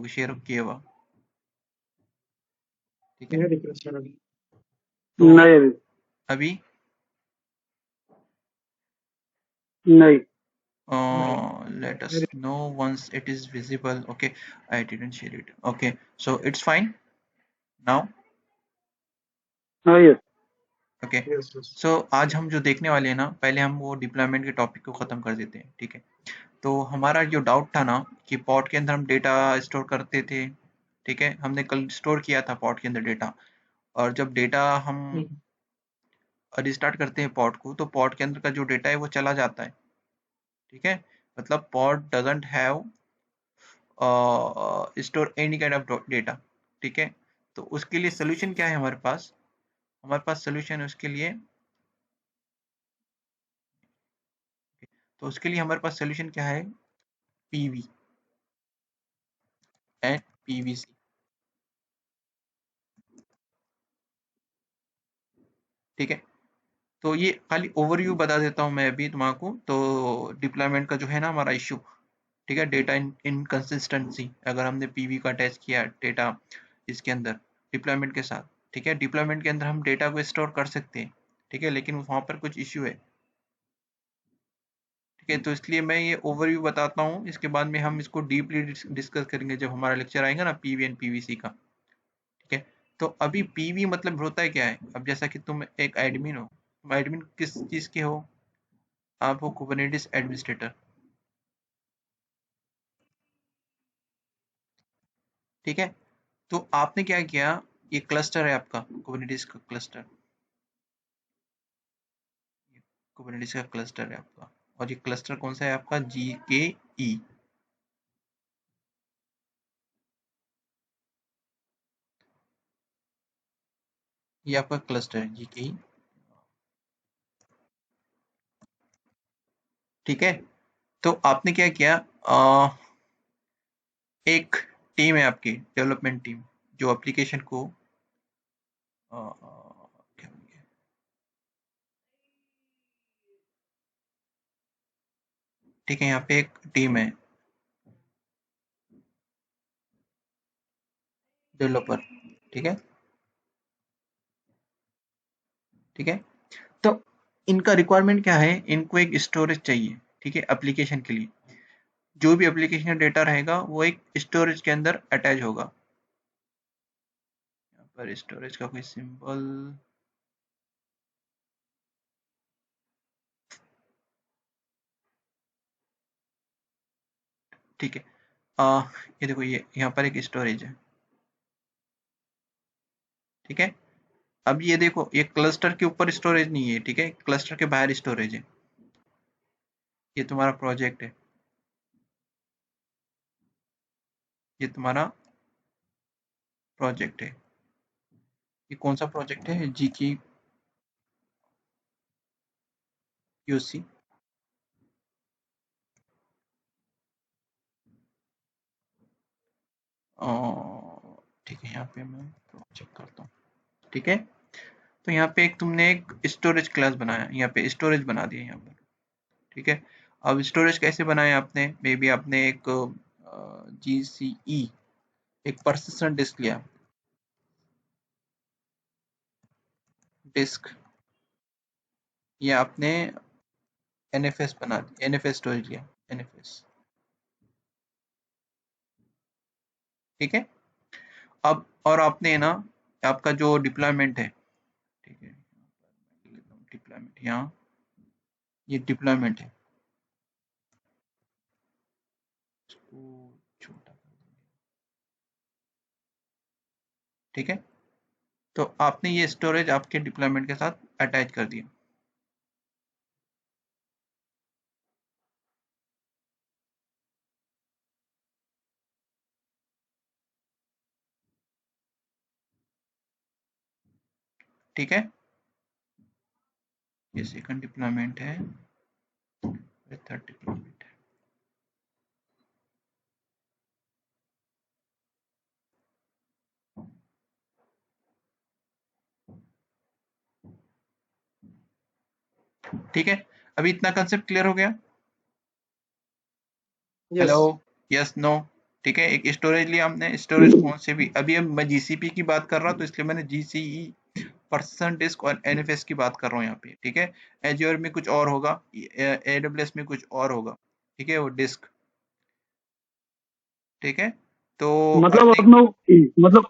होगा शेयर किए हुआ, ठीक है। नहीं दिख रहा सर अभी। तो नहीं अभी अभी नहीं। let us नहीं know once it is visible. Okay, I didn't share it. Okay, so it's fine now. हाँ yes. Okay, yes yes. so आज हम जो देखने वाले हैं ना, पहले हम वो डिप्लॉयमेंट के टॉपिक को खत्म कर देते हैं, ठीक है। तो हमारा जो डाउट था ना कि पॉड के अंदर हम डेटा स्टोर करते थे, ठीक है, हमने कल स्टोर किया था पॉड के अंदर डेटा, और जब डेटा हम रिस्टार्ट करते हैं पॉड को, तो पॉड के अंदर का जो डेटा है वो चला जाता है, ठीक है। मतलब pod doesn't have store any kind of data, ठीक है। तो उसके लिए सोल्यूशन क्या है हमारे पास सोल्यूशन है उसके लिए। तो उसके लिए हमारे पास सोल्यूशन क्या है, पीवी एंड पीवीसी, ठीक है। तो ये खाली ओवरव्यू बता देता हूँ मैं अभी तुम्हारे। तो डिप्लॉयमेंट का जो है ना हमारा इश्यू, ठीक है, डेटा इनकंसिस्टेंसी, अगर हमने पीवी का अटैच किया डेटा इसके अंदर डिप्लॉयमेंट के साथ, ठीक है, डिप्लॉयमेंट के अंदर हम डेटा को स्टोर कर सकते हैं, ठीक है, लेकिन वहाँ पर कुछ इश्यू है, ठीक है। तो इसलिए मैं ये ओवरव्यू बताता हूँ, इसके बाद में हम इसको डीपली डिस्कस करेंगे जब हमारा लेक्चर आएगा ना पीवी एंड पीवीसी का, ठीक है। तो अभी पीवी मतलब होता है क्या है, अब जैसा कि तुम एक एडमिन हो, तुम एडमिन किस चीज़ के हो, आप हो कुबरनेटिस एडमिनिस्ट्रेटर, ठीक है। तो आपने क्या किया, ये क्लस्टर है आपका कुबरनेटिस का क्लस्टर, कुबरनेटिस का क्लस्टर है आपका, और ये क्लस्टर कौन सा है आपका, GKE, ये आपका क्लस्टर है GKE, ठीक है। तो आपने क्या किया, एक टीम है आपकी डेवलपमेंट टीम, जो एप्लीकेशन को क्या बोलेंगे, ठीक है, यहाँ पे एक टीम है डेवलपर, ठीक है, ठीक है। तो इनका रिक्वायरमेंट क्या है, इनको एक स्टोरेज चाहिए, ठीक है, एप्लीकेशन के लिए। जो भी एप्लीकेशन का डेटा रहेगा वो एक स्टोरेज के अंदर अटैच होगा। यहाँ पर स्टोरेज का कोई सिंबल, ठीक है। ये देखो, ये यहाँ पर एक स्टोरेज है, ठीक है। अब ये देखो, ये क्लस्टर के ऊपर स्टोरेज नहीं है, ठीक है, क्लस्टर के बाहर स्टोरेज है। ये तुम्हारा प्रोजेक्ट है, ये तुम्हारा प्रोजेक्ट है। ये कौन सा प्रोजेक्ट है, GKE QC, ठीक है, यहाँ पे मैं चेक करता हूँ, ठीक है। तो यहाँ पे एक तुमने एक स्टोरेज क्लास बनाया, यहाँ पे स्टोरेज बना दिया यहाँ पर, ठीक है। अब स्टोरेज कैसे बनाया आपने, मे बी आपने एक GCE एक persistent डिस्क लिया, डिस्क, ये आपने NFS बना दिया, NFS स्टोरेज लिया, NFS, ठीक है। अब और आपने ना आपका जो डिप्लॉयमेंट है, ठीक है, डिप्लॉयमेंट यहाँ, ये डिप्लॉयमेंट है, इसको छोटा कर देंगे, ठीक है। तो आपने ये स्टोरेज आपके डिप्लॉयमेंट के साथ अटैच कर दिया, ठीक है। ये सेकंड डिप्लॉयमेंट है, ये थर्ड डिप्लॉयमेंट है, ठीक है। अभी इतना कंसेप्ट क्लियर हो गया, यस। हेलो, यस, नो, ठीक है। एक स्टोरेज लिया हमने, स्टोरेज कौन से भी, अभी अब मैं जीसीपी की बात कर रहा हूँ तो इसलिए मैंने जीसीई पर्सन डिस्क और एनएफएस की बात कर रहा हूँ यहाँ पे, ठीक है। एज्योर में कुछ और होगा, एडब्ल्यूएस में कुछ और होगा, ठीक है, वो डिस्क, ठीक है। तो मतलब अर्निंग, आप लोग, मतलब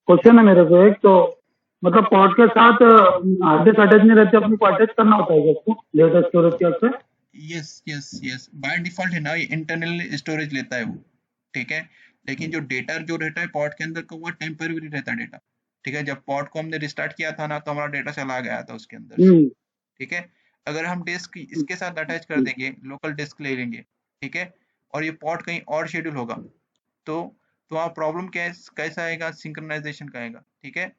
क्वेश्चन है मेरे को एक तो, मतलब पॉड के साथ हार्ड डिस्क अटैच नहीं रहती, अपने को अटैच करना होता है क्या इसको डेटा स्टोरेज के से? Yes yes yes, by default है ना, ये इंटरनल स्टोरेज लेता है वो, ठीक है। लेकिन जो डेटा जो रहता है पॉड के अंदर का, वो टेम्पररी रहता है डेटा, ठीक है। जब पॉड को हमने रिस्टार्ट किया था ना, तो हमारा डेटा चला गया था उसके अंदर से, हम्म। ठीक है। अगर हम डिस्क इसके साथ अटैच कर देंगे, लोकल डिस्क ले लेंगे, ठीक है, और ये पॉड कहीं और शेड्यूल होगा, तो वहाँ प्रॉब्लम कैसा आएगा, सिंक्रोनाइजेशन का आएगा, ठीक है।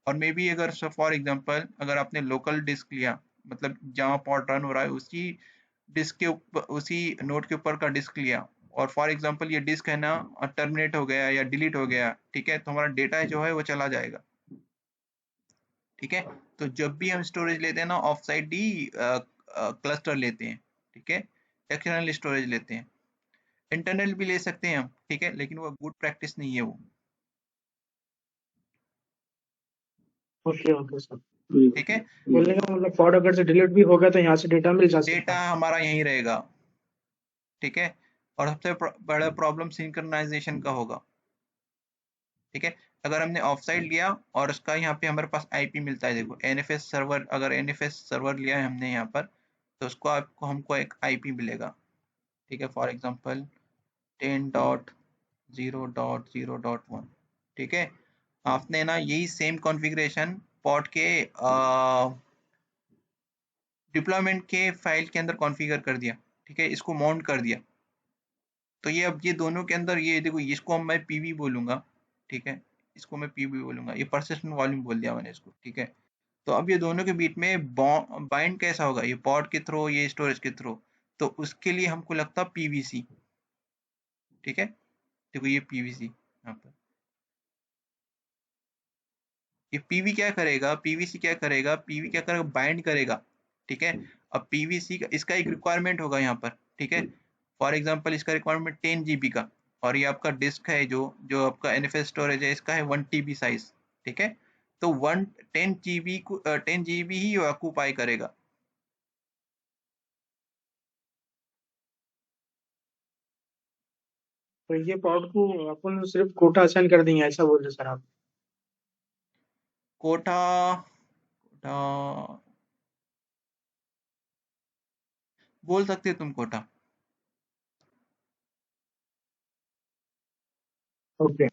और मे बी अगर फॉर एग्जांपल अगर आपने लोकल डिस्क लिया, मतलब जहाँ पॉड रन हो रहा है उसी डिस्क के ऊपर, उसी नोड के ऊपर का डिस्क लिया, और फॉर एग्जांपल ये डिस्क है ना टर्मिनेट हो गया या डिलीट हो गया, ठीक है, तो हमारा डेटा जो है वो चला जाएगा, ठीक है। तो जब भी हम स्टोरेज लेते हैं ना, ऑफ साइट ही क्लस्टर लेते हैं, ठीक है, एक्सटर्नल स्टोरेज लेते हैं। इंटरनल भी ले सकते हैं हम, ठीक है, लेकिन वो गुड प्रैक्टिस नहीं है वो, ओके ओके सर। ठीक है। बोलने का मतलब पॉड अगर से डिलीट भी हो गया तो यहाँ से डेटा मिल जा सकता डेटा है। हमारा यहीं रहेगा, ठीक है। और सबसे बड़ा प्रॉब्लम सिंक्रोनाइजेशन का होगा, ठीक है। अगर हमने ऑफ साइड लिया और उसका यहाँ पे हमारे पास आईपी मिलता है, देखो एनएफएस सर्वर, अगर एनएफएस सर्वर लिया है हमने यहाँ पर, तो उसको आपको हमको एक आईपी मिलेगा, ठीक है। फॉर एग्जांपल 10.0.0.1, ठीक है। आपने ना यही सेम कॉन्फ़िगरेशन पॉड के डिप्लॉयमेंट के फाइल के अंदर कॉन्फ़िगर कर दिया, ठीक है, इसको माउंट कर दिया। तो ये अब ये दोनों के अंदर ये देखो, इसको मैं पीवी बोलूंगा, ठीक है, इसको मैं पीवी बोलूंगा, ये परसिस्टेंट वॉल्यूम बोल दिया मैंने इसको, ठीक है। तो अब ये दोनों के बीच में बाइंड कैसा होगा, ये पॉड के थ्रू, ये स्टोरेज के थ्रू, तो उसके लिए हमको लगता पीवीसी, ठीक है। देखो ये पीवीसी यहाँ पर, ये पीवी क्या करेगा, पीवीसी क्या करेगा, पीवी क्या करेगा, बाइंड करेगा, ठीक है। अब पीवीसी का इसका एक रिक्वायरमेंट होगा यहाँ पर, ठीक है। फॉर एग्जांपल इसका रिक्वायरमेंट 10 जीबी का, और ये आपका डिस्क है जो जो आपका एनएफएस स्टोरेज है, इसका है 1 टीबी साइज, ठीक है। तो 10 जीबी ही ऑक्यूपाई करेगा, तो ये पॉड को अपन सिर्फ कोटा असाइन कर देंगे, ऐसा बोल रहे सर आप? कोटा, कोटा बोल सकते हो तुम, कोटा, ओके।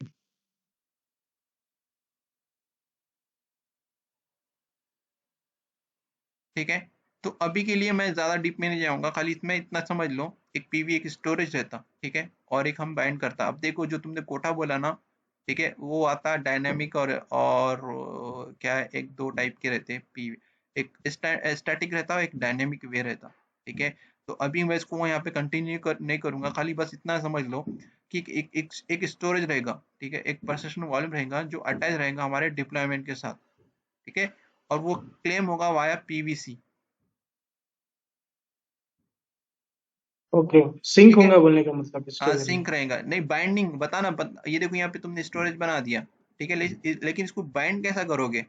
ठीक है। तो अभी के लिए मैं ज़्यादा डीप में नहीं जाऊँगा, खाली इसमें इतना समझ लो, एक पीवी एक स्टोरेज रहता, ठीक है, और एक हम बाइंड करता। अब देखो जो तुमने कोटा बोला ना, ठीक है, वो आता डायनामिक और क्या है, एक दो टाइप के रहते हैं पीवी, एक स्टैटिक रहता है, एक डायनेमिक वे रहता, ठीक है। तो अभी मैं इसको यहाँ पे कंटिन्यू नहीं करूँगा, खाली बस इतना समझ लो कि एक स्टोरेज रहेगा, ठीक है, एक परसिस्टेंट वॉल्यूम रहेगा जो अटैच रहेगा हमारे डिप्लॉयमेंट के साथ, ठीक है, और वो क्लेम होगा वाया पीवीसी, ओके, सिंक ठीक है। होगा बोलने का मतलब इसके हाँ जरिए। सिंक रहेगा, नहीं बाइंडिंग बताना ये देखो यहाँ पे तुमने स्टोरेज बना दिया, ठीक है, लेकिन इसको बाइंड कैसा करोगे,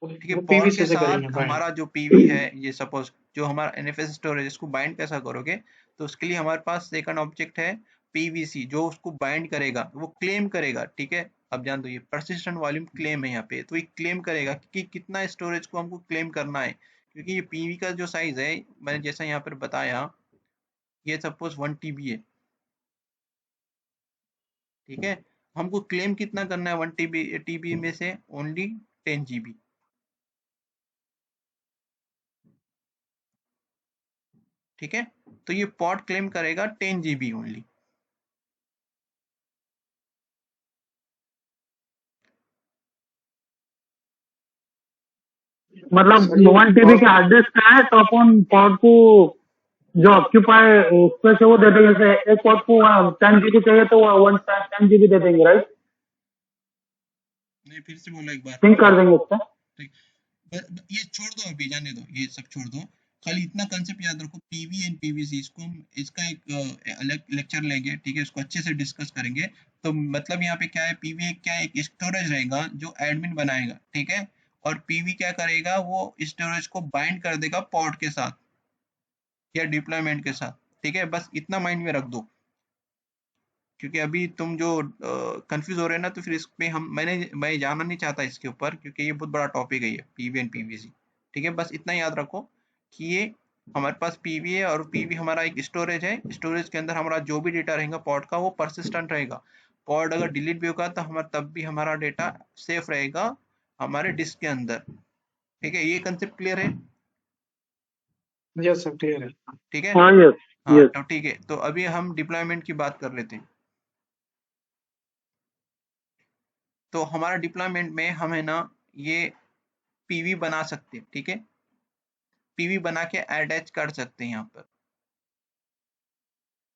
ठीक है। वो पॉड पीवीसी के से करेंगे साथ बाइंड। हमारा जो पीवी है, ये सपोज जो हमारा एनएफएस स्टोरेज, इसको बाइंड कैसा करोगे, तो उसके लिए हमारे पास सेकंड ऑब्जेक्ट है पीवीसी, जो उसको बाइंड करेगा, वो क्लेम करेगा, ठीक है। अब जान दो, ये परसिस्टेंट वॉल्यूम क्लेम है यहाँ पे, तो ये क्लेम करेगा कि कितना स्टोरेज को हमको क्लेम करना है, क्योंकि ये पीवी का जो साइज है, मैंने जैसा यहाँ पर बताया, ये सपोज 1 टीबी है, ठीक है। हमको क्लेम कितना करना है 1 टीबी टीबी में से, ओनली 10 जीबी, ठीक है। तो ये पॉड क्लेम करेगा 10 जीबी ओनली, मतलब सर ये 1 TB के पॉड, हार्ड डिस्क है तो अपन पॉड को जो ऑक्यूपाई उसपे से वो दे देंगे, जैसे एक पॉड को 10 GB चाहिए तो वो 10 GB दे देंगे, राइट? नहीं फिर से बोलो एक बार, सिंक कर देंगे उससे। ठीक। ये छोड़ दो, अभी जाने दो, ये सब छोड़ दो। खाली इतना कंसेप्ट याद रखो, पीवी एंड पीवीसी, इसको हम इसका एक अलग लेक्चर लेंगे, ठीक है, इसको अच्छे से डिस्कस करेंगे। तो मतलब यहाँ पे क्या है, पीवी क्या है, एक स्टोरेज रहेगा जो एडमिन बनाएगा, ठीक है, और पीवी क्या करेगा, वो स्टोरेज को बाइंड कर देगा पॉड के साथ या डिप्लॉयमेंट के साथ, ठीक है, बस इतना माइंड में रख दो, क्योंकि अभी तुम जो कंफ्यूज हो रहे हैं ना, तो फिर इस पे मैं जाना नहीं चाहता इसके ऊपर, क्योंकि ये बहुत बड़ा टॉपिक है ये पीवी एंड पीवीसी, ठीक है, बस इतना याद रखो कि ये हमारे पास पीवी है और पीवी हमारा एक स्टोरेज है, स्टोरेज के अंदर हमारा जो भी डेटा रहेगा पॉड का वो परसिस्टेंट रहेगा, पॉड अगर डिलीट भी होगा तो हमारा तब भी हमारा डेटा सेफ रहेगा हमारे डिस्क के अंदर, ठीक है, ये कंसेप्ट क्लियर है? यस सर, क्लियर है। ठीक है, हाँ यस हाँ यस। तो ठीक है, तो अभी हम डिप्लॉयमेंट की बात कर लेते हैं। तो हमारा डिप्लॉयमेंट में हम है ना ये पीवी बना सकते हैं, ठीक है, पीवी बना के अटैच कर सकते हैं यहाँ पर,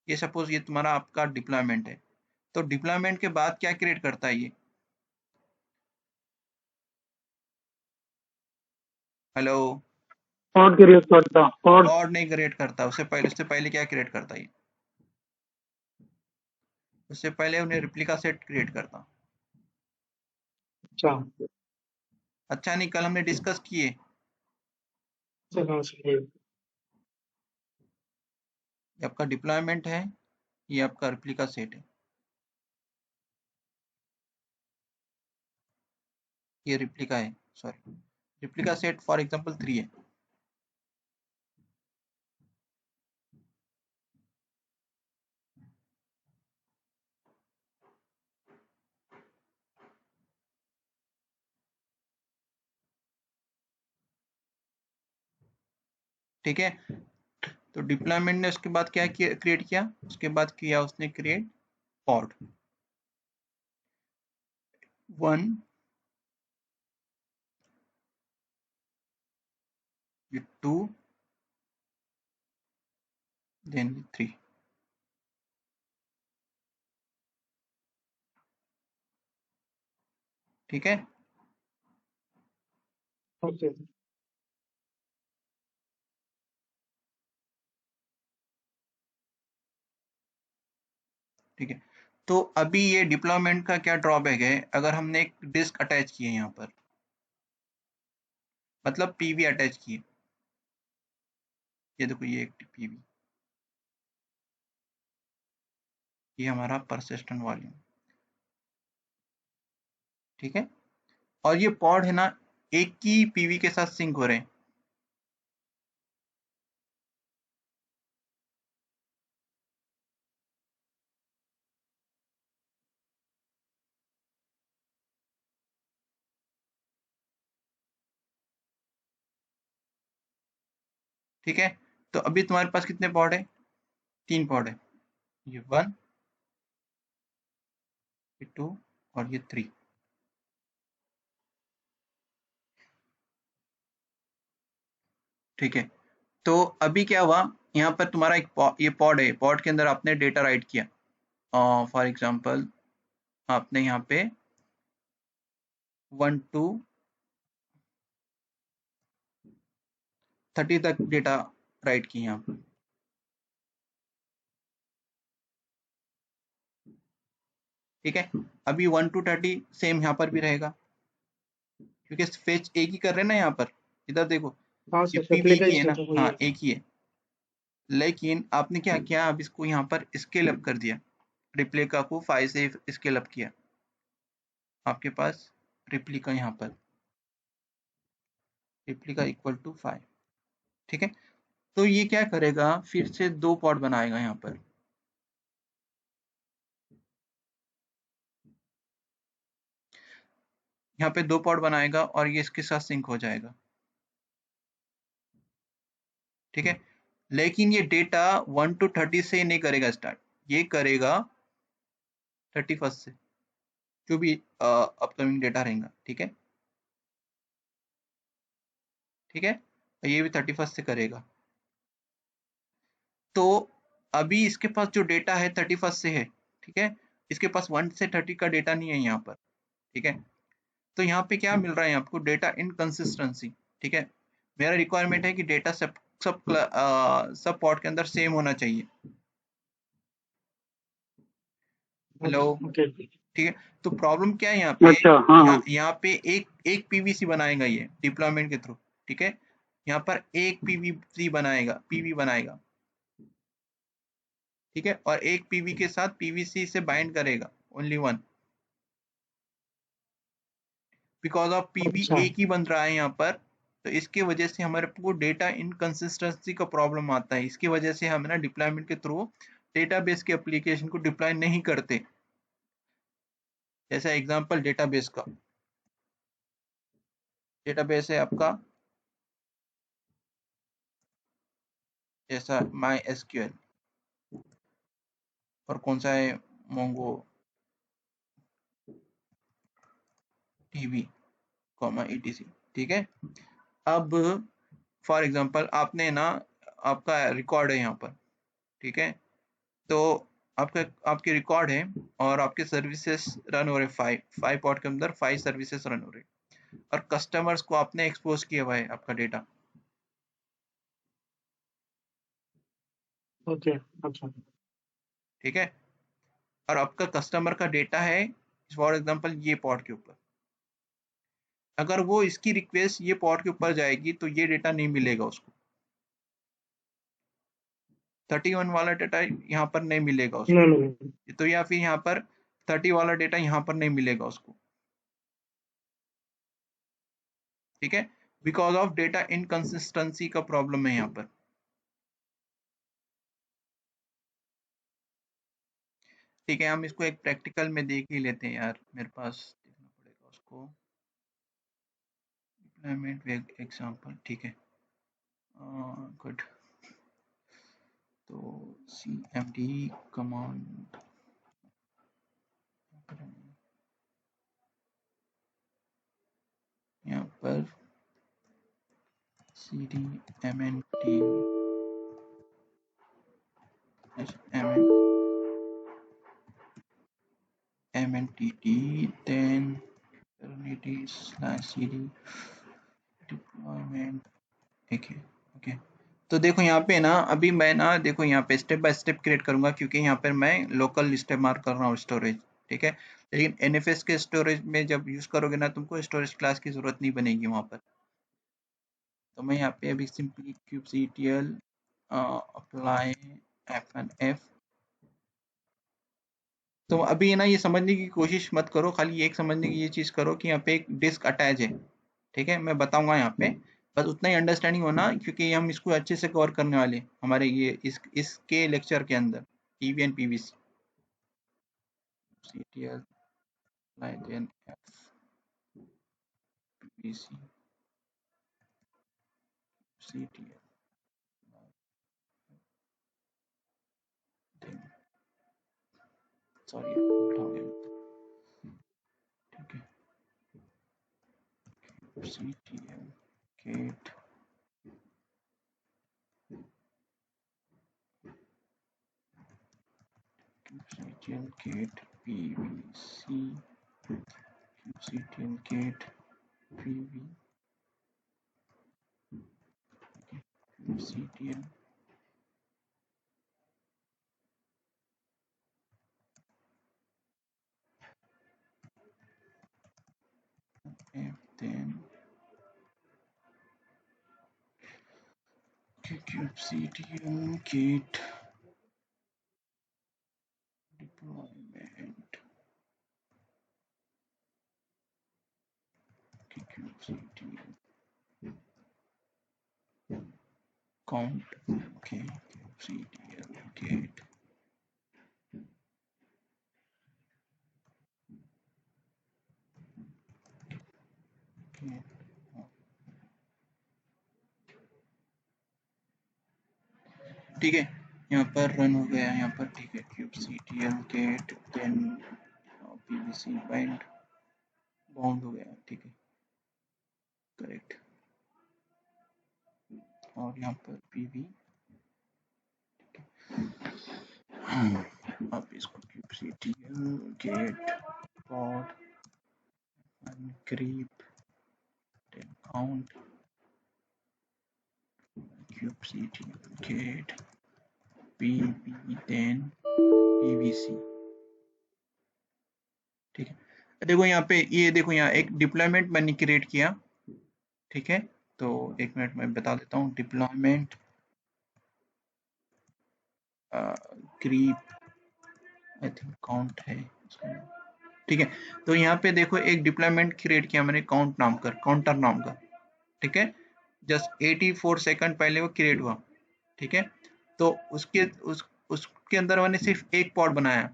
ये सपोज ये तुम्हारा आपका डिप्लॉयमेंट है, तो डिप्लॉयमेंट के बाद क्या क्रिएट करता है ये, हेलो, पॉड क्रिएट करता पॉड। पॉड नहीं क्रिएट करता, उससे पहले क्या क्रिएट करता है ये, उससे पहले उन्हें रिप्लिका सेट क्रिएट करता। अच्छा अच्छा नहीं, कल हमने डिस्कस किए, सर, हाँ सर, ये ये आपका डिप्लॉयमेंट है, ये आपका रिप्लिका सेट है, ये रिप्लिका है, sorry, replica set for example 3 है, ठीक है, तो डिप्लॉयमेंट ने उसके बाद क्या क्रिएट किया, उसके बाद किया उसने क्रिएट पॉड 1, ये 2, देन 3, ठीक है, ओके। ठीक है, तो अभी ये डिप्लॉयमेंट का क्या ड्रॉबैक है, अगर हमने एक डिस्क अटैच की है यहाँ पर, मतलब पीवी अटैच की है, ये देखो ये एक पीवी, ये हमारा परसिस्टेंट वॉल्यूम, ठीक है, और ये पॉड है ना एक ही पीवी के साथ सिंक हो रहे हैं, ठीक है, तो अभी तुम्हारे पास कितने पॉड है, 3 पॉड है, ये 1, ये 2 और ये 3, ठीक है, तो अभी क्या हुआ, यहाँ पर तुम्हारा ये पॉड है, पॉड के अंदर आपने डेटा राइट किया, फॉर एग्जांपल आपने यहाँ पे 1 to 30 तक डेटा राइट की यहाँ पर, ठीक है, अभी 1 to 30 सेम यहाँ पर भी रहेगा, क्योंकि फेच एक ही कर रहे हैं ना यहाँ पर, इधर देखो हाँ ये सर, पीवी एक रेप्लिका ही है ना, स्टेट है वही हाँ है। एक ही है, लेकिन आपने क्या किया, अब इसको यहाँ पर स्केल अप कर दिया, रिप्लिका को 5 से स्केल अप किया, आपके पास रिप्लिका यहाँ पर, रिप्लिका इक्वल टू 5, ठीक है, तो ये क्या करेगा, फिर से 2 पॉड बनाएगा यहाँ पर, यहाँ पे 2 पॉड बनाएगा और ये इसके साथ सिंक हो जाएगा, ठीक है, लेकिन ये डेटा 1 to 30 से नहीं करेगा स्टार्ट, ये करेगा 31 से, जो भी अपकमिंग डेटा रहेगा, ठीक है, ठीक है, ये भी 31 से करेगा, तो अभी इसके पास जो डेटा है 31 से है, ठीक है, इसके पास 1 से 30 का डेटा नहीं है यहाँ पर, ठीक है, तो यहाँ पे क्या मिल रहा है आपको, डेटा इनकंसिस्टेंसी, ठीक है, मेरा रिक्वायरमेंट है कि डेटा सब पॉट के अंदर सेम होना चाहिए। Hello, okay. ठीक है। तो प्रॉब्लम क्या है यहाँ पे, अच्छा, हाँ हाँ। यहाँ पे एक पीवीसी बनाएगा ये डिप्लॉयमेंट के थ्रू, ठीक है। यहाँ पर एक पीवी बनाएगा, ठीक है, और एक पीवी के साथ पीवीसी से बाइंड करेगा, only one, because of PV अच्छा एक ही बन रहा है यहाँ पर। तो इसके वजह से हमारे को डेटा इनकंसिस्टेंसी का प्रॉब्लम आता है। इसकी वजह से हम ना डिप्लॉयमेंट के थ्रू डेटाबेस के एप्लीकेशन को डिप्लॉय नहीं करते। जैसा एग्जांपल डेटाबेस का, डेटाबेस है आपका जैसा माई एसक्यूएल, और कौन सा है, मोंगो डीबी कॉमा ईटीसी, ठीक है। अब फॉर एग्जांपल आपने ना, आपका रिकॉर्ड है यहाँ पर, ठीक है। तो आपका आपके रिकॉर्ड है और आपके सर्विसेज रन हो रहे, फाइव पॉट के अंदर 5 सर्विसेज रन हो रहे, और कस्टमर्स को आपने एक्सपोज किया हुआ है आपका डेटा, ओके। अच्छा ठीक है। और आपका कस्टमर का डेटा है फॉर एग्जांपल ये पॉट के ऊपर। अगर वो इसकी रिक्वेस्ट ये पॉट के ऊपर जाएगी तो ये डेटा नहीं मिलेगा उसको, 31 वाला डेटा यहाँ पर नहीं मिलेगा नहीं उसको। नहीं। तो या फिर यहाँ पर 30 वाला डेटा यहाँ पर नहीं मिलेगा उसको, ठीक है, बिकॉज ऑफ डेटा इनकंसिस्टेंसी का प्रॉब्लम है यहाँ पर। ठीक है, हम इसको एक प्रैक्टिकल में देख ही लेते हैं यार, मेरे पास देखना पड़ेगा उसको, डिप्लॉयमेंट एग्जांपल, ठीक है। गुड। तो cmd कमांड, यहाँ पर cd mnt mntt then kubernetes/cd deployment, ठीक है, ओके। तो देखो यहाँ पे ना, अभी मैं ना देखो यहाँ पे स्टेप बाय स्टेप क्रिएट करूंगा, क्योंकि यहाँ पर मैं लोकल इस्तेमाल कर रहा हूँ स्टोरेज, ठीक है। लेकिन एनएफएस के स्टोरेज में जब यूज करोगे ना, तुमको स्टोरेज क्लास की जरूरत नहीं बनेगी वहां पर। तो मैं यहाँ पे अभी सिंपली kubectl अप्लाई fnf। तो अभी ना ये समझने की कोशिश मत करो, खाली ये एक समझने की ये चीज करो कि यहाँ पे एक डिस्क अटैच है, ठीक है। मैं बताऊंगा यहाँ पे, बस उतना ही अंडरस्टैंडिंग होना, क्योंकि हम इसको अच्छे से कवर करने वाले हैं हमारे ये इसके लेक्चर के अंदर, TV and PVC, ctl then fpvc ctl then, sorry उठा गया, ठीक है, ctl get ctl get pvc ctl get pv ctl f then kubectl get deployment kubectl count, okay, kubectl get, okay, ठीक है। यहाँ पर रन हो गया, यहाँ पर ठीक है, kubectl get then pvc bound हो गया, ठीक है, करेक्ट। और यहाँ पर pv, अब इसको kubectl get pod creep then count kubectl get pv then pvc, ठीक है। देखो यहाँ पे, ये देखो यहाँ एक डिप्लॉयमेंट मैंने क्रिएट किया, ठीक है। तो एक मिनट में बता देता हूँ, deployment creep I think count है इसका, ठीक है। तो यहाँ पे देखो एक डिप्लॉयमेंट क्रिएट किया मैंने काउंटर नाम का, ठीक है। जस्ट 84 सेकंड पहले वो क्रिएट हुआ, ठीक है। तो उसके अंदर मैंने सिर्फ एक पॉड बनाया।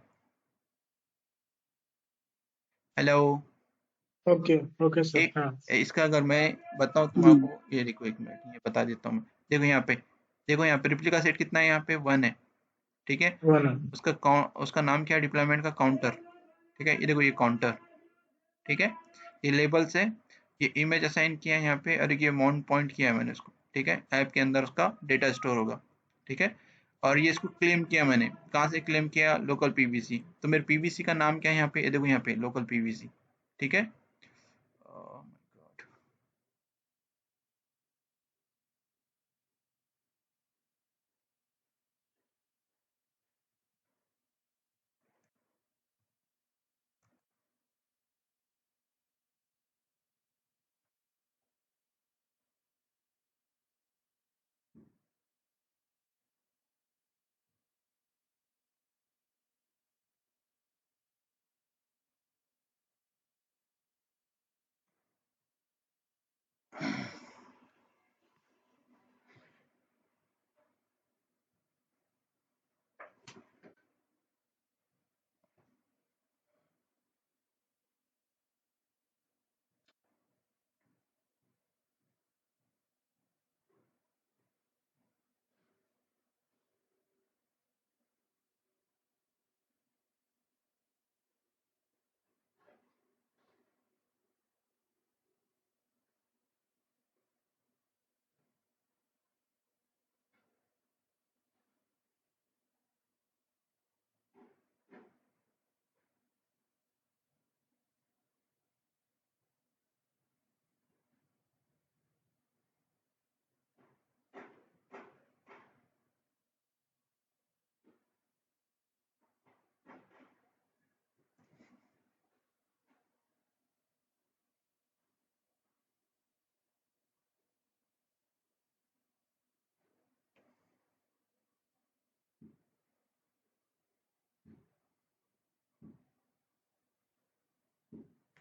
Hello, okay okay sir. एक हाँ। इसका अगर मैं बताऊं तुमको, ये देखो एक मिनट ये बता देता हूँ मैं। देखो यहाँ पे रिप्लिका सेट कितना है, यहाँ पे 1 है, ठीक है। वन। उसका नाम क्या है डिप्लॉयमेंट का, काउंटर, ठीक है। ये देखो ये काउंटर, ठीक है। ये लेबल्स है, ये इमेज असाइन किया है यहाँ पे, और ये माउंट पॉइंट किया है मैंने उसको, ठीक है। ऐप के अंदर उसका डेटा स्टोर होगा, ठीक है। और ये इसको क्लेम किया मैंने, कहाँ से क्लेम किया, लोकल पीवीसी। तो मेरे पीवीसी का नाम क्या है यहाँ पे, ये देखो यहाँ पे लोकल पीवीसी, ठीक है। Oh my God.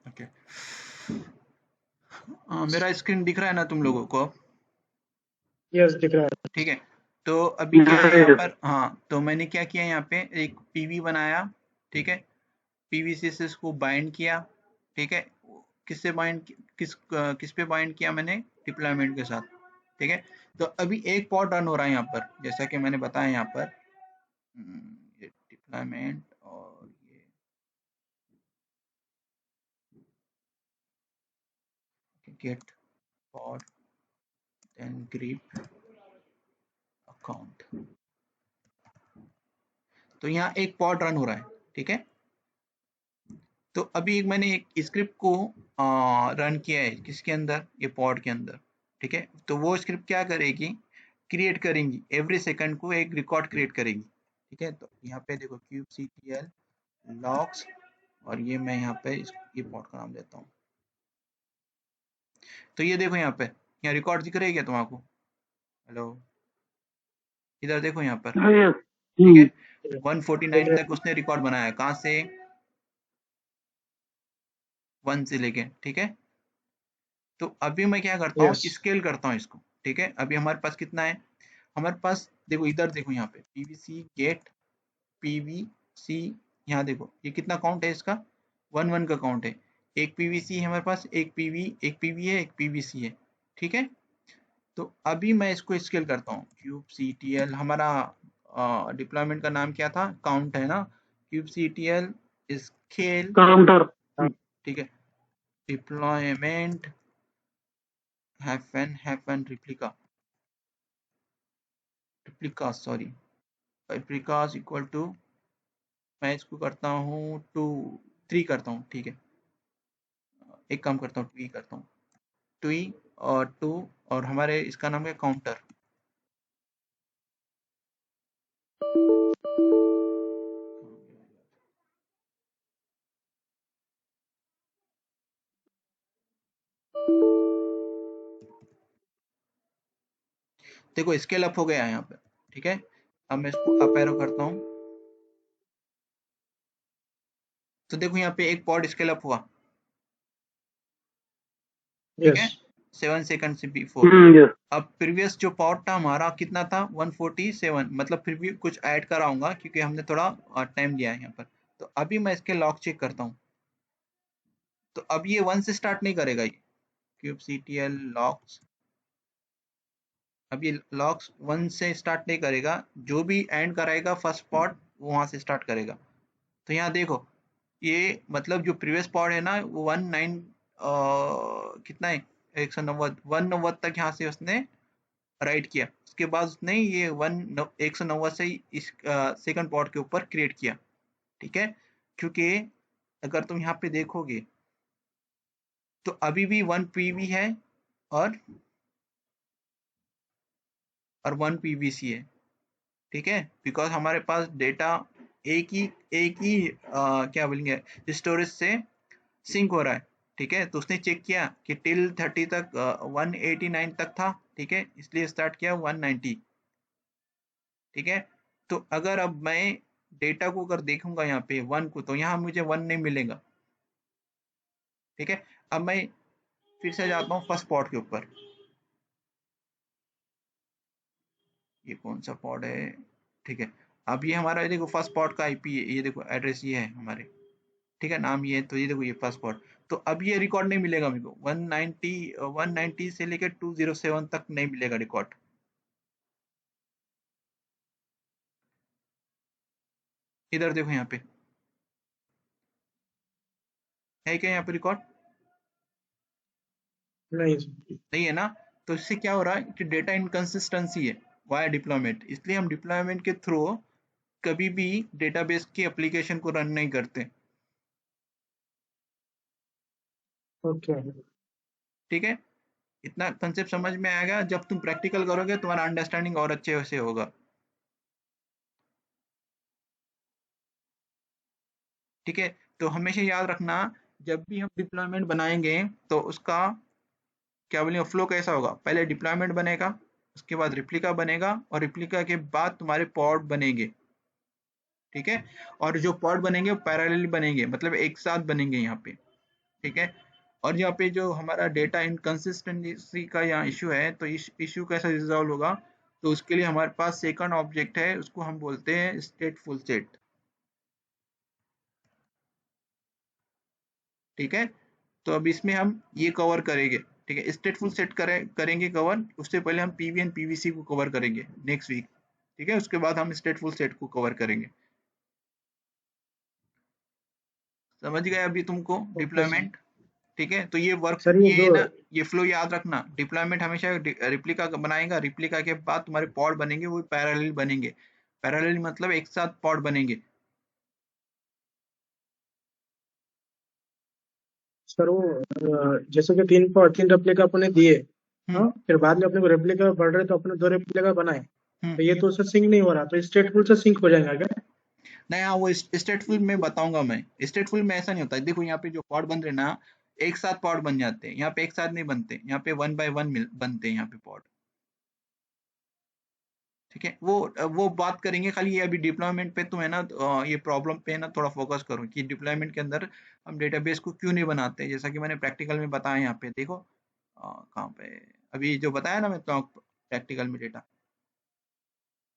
Okay. मेरा स्क्रीन दिख रहा है ना तुम लोगों को? यस दिख रहा है। ठीक है। तो अभी क्या है यहाँ पर, हाँ, तो मैंने क्या किया यहाँ पे, एक पीवी बनाया, ठीक है। पीवीसी से इसको बाइंड किया, ठीक है। किससे बाइंड, किस पे बाइंड किया मैंने, डिप्लॉयमेंट के साथ, ठीक है। तो अभी एक पॉड रन हो रहा है यहाँ पर, जैसा कि मैंने बताया यहाँ पर, ये डिप्लॉयमेंट और ये get pod then grep account, तो यहाँ एक पॉड रन हो रहा है, ठीक है। तो अभी मैंने एक स्क्रिप्ट को रन किया है, किसके अंदर, ये पॉड के अंदर, ठीक है। तो वो स्क्रिप्ट क्या करेगी, क्रिएट करेंगी, एवरी सेकंड को एक रिकॉर्ड क्रिएट करेगी, ठीक है। तो यहाँ पे देखो kubectl लॉग्स, और ये मैं यहाँ पे ये पॉड का नाम देता हूँ। तो ये देखो यहाँ पे, यहाँ रिकॉर्ड दिख रही है क्या तुमको? हेलो, इधर देखो यहाँ पर, ठीक है। 149 तक उसने रिकॉर्ड बनाया, कहाँ से, 1 से लेके, ठीक है। तो अभी मैं क्या करता हूँ, यस। स्केल करता हूँ इसको, ठीक है। अभी हमारे पास कितना है, हमारे पास देखो इधर देखो यहाँ पे पीवीसी गेट पीवीसी, यहाँ देखो ये कितना काउंट है इसका, 1 का काउंट है। एक पीवीसी है हमारे पास, एक पीवी है, एक पीवीसी है, ठीक है। तो अभी मैं इसको स्केल करता हूँ, kubectl हमारा डिप्लॉयमेंट का नाम क्या था, काउंट है ना, kubectl स्केल, काउंटर। ठीक है। Deployment hyphen replica sorry, replicas equal to, मैं इसको करता हूँ 3 करता हूँ, ठीक है। एक काम करता हूँ, 2 करता हूँ, 2 और 2, और हमारे इसका नाम है काउंटर, देखो स्केल अप हो गया है यहाँ पे, ठीक है। अब मैं इसको अप एरो करता हूँ, तो देखो यहाँ पे एक पॉड स्केल अप हुआ, ठीक है, यस 7 सेकंड से बिफोर। यस। अब प्रीवियस जो पॉड था हमारा कितना था, 147, मतलब फिर भी कुछ ऐड कराऊंगा क्योंकि हमने थोड़ा टाइम लिया है यहाँ पर। तो अभी मैं इसके लॉग चेक करता हूँ, तो अब ये 1 से स्टार्ट नहीं करेगा, ये kubectl लॉग्स, अब ये लॉग्स 1 से स्टार्ट नहीं करेगा, जो भी एंड कराएगा फर्स्ट पॉड वो वहां से स्टार्ट करेगा। तो यहाँ देखो ये मतलब जो प्रीवियस पॉड है ना वो 19 कितना है, 190 तक यहाँ से उसने राइट किया, उसके बाद उसने ये 190 से ही इस सेकंड पॉड के ऊपर क्रिएट किया, ठीक है। क्योंकि अगर तुम यहाँ पे देखोगे तो अभी भी 1 पीवी है और 1 पीवीसी है, ठीक है, बिकॉज हमारे पास डेटा एक ही क्या बोलेंगे स्टोरेज से सिंक हो रहा है, ठीक है। तो उसने चेक किया कि टिल 30 तक 189 तक था, ठीक है, इसलिए स्टार्ट किया 190, ठीक है। तो अगर अब मैं डेटा को अगर देखूंगा यहाँ पे 1 को, तो यहाँ मुझे 1 नहीं मिलेगा, ठीक है। अब मैं फिर से जाता हूँ फर्स्ट पॉड के ऊपर, ये कौन सा पॉड है, ठीक है। अब ये हमारा ये देखो फर्स्ट पॉड का आईपी है, ये देखो एड्रेस ये है हमारे, ठीक है, नाम ये है, तो ये देखो ये फर्स्ट पॉड। तो अब ये रिकॉर्ड नहीं मिलेगा मेरे को, 190 से लेकर 207 तक नहीं मिलेगा रिकॉर्ड। इधर देखो यहाँ पे है क्या, यहाँ पे रिकॉर्ड नहीं नहीं है ना। तो इससे क्या हो रहा है कि डेटा इनकंसिस्टेंसी है वाया डिप्लॉयमेंट, इसलिए हम डिप्लॉयमेंट के थ्रू कभी भी डेटाबेस की एप्लीकेशन को रन नहीं करते, ओके ठीक है। इतना कंसेप्ट समझ में आएगा, जब तुम प्रैक्टिकल करोगे तुम्हारा अंडरस्टैंडिंग और अच्छे से होगा, ठीक है। तो हमेशा याद रखना, जब भी हम डिप्लॉयमेंट बनाएंगे तो उसका क्या बोलेंगे फ्लो कैसा होगा, पहले डिप्लॉयमेंट बनेगा, उसके बाद रिप्लिका बनेगा, और रिप्लिका के बाद तुम्हारे पॉड बनेंगे, ठीक है। और जो पॉड बनेंगे वो पैरेलल बनेंगे, मतलब एक साथ बनेंगे यहाँ पे, ठीक है। और यहाँ पे जो हमारा डेटा इनकंसिस्टेंसी का यहाँ इशू है, तो इस इशू कैसे रिजॉल्व होगा, तो उसके लिए हमारे पास सेकंड ऑब्जेक्ट है, उसको हम बोलते हैं स्टेटफुल सेट, ठीक है। तो अब इसमें हम ये कवर करेंगे, ठीक है, स्टेटफुल सेट करेंगे कवर, उससे पहले हम पीवी एंड पीवीसी को कवर करेंगे नेक्स्ट वीक, ठीक है, उसके बाद हम स्टेटफुल सेट को कवर करेंगे। समझ गए अभी तुमको ओके सर। डिप्लॉयमेंट, ठीक है। तो ये वर्क सर ये ये जो ना ये फ्लो याद रखना, डिप्लॉयमेंट हमेशा रिप्लिका बनाएगा, रिप्लिका के बाद तुम्हारे पॉड बनेंगे वो पैरेलल बनेंगे, पैरेलल मतलब एक साथ पॉड बनेंगे। सर वो जैसे कि तीन रेप्लिका अपने दिए, हम्म हाँ फिर बाद में अपने को रेप्लिका बढ़ रहे तो अपने 2 रेप्लिका बनाए, हम्म तो ये तो उससे सिंक नहीं हो रहा, तो स्टेटफुल से सिंक हो जाएगा क्या? नहीं, हाँ वो स्टेटफुल में बताऊंगा मैं, स्टेटफुल में ऐसा नहीं होता है। देखो यहाँ पे जो पॉड बन रहे हैं ना, एक साथ पॉड बन जाते हैं, यहाँ पे एक साथ नहीं बनते, यहाँ पे 1 बाय 1 बनते हैं यहाँ पे पॉड, ठीक है। वो बात करेंगे, खाली ये अभी डिप्लॉयमेंट पे तुम है ना, ये प्रॉब्लम पे है ना थोड़ा फोकस करो कि डिप्लॉयमेंट के अंदर हम डेटाबेस को क्यों नहीं बनाते, जैसा कि मैंने प्रैक्टिकल में बताया यहाँ पे देखो, कहाँ पे अभी जो बताया ना मैं तो प्रैक्टिकल में डेटा,